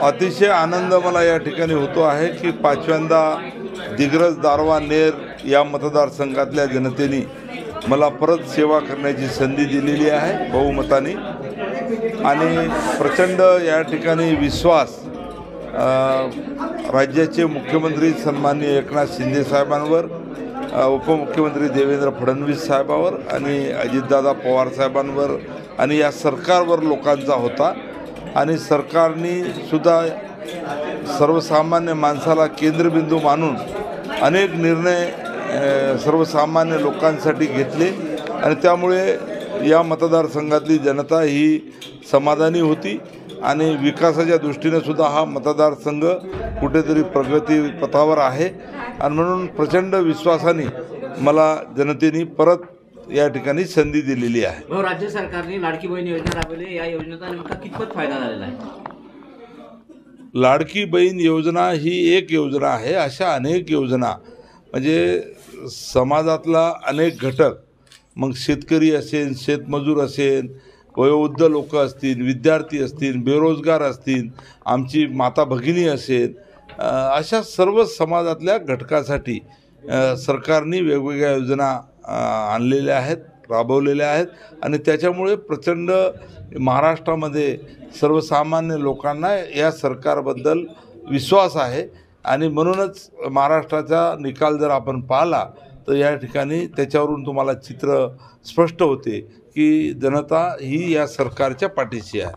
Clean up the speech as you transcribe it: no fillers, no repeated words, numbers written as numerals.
अतिशय आनंद मला या ठिकाणी होतो आहे की पाचव्यांदा दिग्रस दारव्हा नेर या मतदारसंघातल्या जनतेने मला परत सेवा करण्याची संधी दिलेली आहे बहुमताने आणि प्रचंड या ठिकाणी विश्वास राज्याचे मुख्यमंत्री सन्माननीय एकनाथ शिंदे साहेबांवर, उपमुख्यमंत्री देवेंद्र फडणवीस साहेबांवर आणि अजितदादा पवार साहेबांवर आणि या सरकारवर लोकांचा होता आणि सरकारने सुद्धा सर्वसामान्य माणसाला केंद्रबिंदू मानून अनेक निर्णय सर्वसामान्य लोकांसाठी घेतले आणि त्यामुळे या मतदारसंघातली जनता ही समाधानी होती आणि विकासाच्या दृष्टीने सुद्धा हा मतदारसंघ कुठेतरी प्रगती पथावर आहे आणि म्हणून प्रचंड विश्वासाने मला जनतेने परत या ठिकाणी संधी दिलेली आहे। राज्य सरकारने लाडकी बहीण योजना राबवली, या योजनेचा नेमका कितपत फायदा झालेला आहे? लाडकी बहीण योजना ही एक योजना आहे, अशा अनेक योजना म्हणजे समाजातला अनेक घटक, मग शेतकरी असेल, शेतमजूर असेल, वयोवृद्ध लोक असतील, विद्यार्थी असतील, बेरोजगार असतील, आमची माता भगिनी असेल, अशा सर्व समाजातल्या घटकासाठी सरकारने वेगवेगळ्या योजना आणलेल्या आहेत, राबवलेल्या आहेत आणि त्याच्यामुळे प्रचंड महाराष्ट्रामध्ये सर्वसामान्य लोकांना या सरकारबद्दल विश्वास आहे आणि म्हणूनच महाराष्ट्राचा निकाल जर आपण पाहिला तर या ठिकाणी त्याच्यावरून तुम्हाला चित्र स्पष्ट होते की जनता ही या सरकारच्या पाठीशी आहे।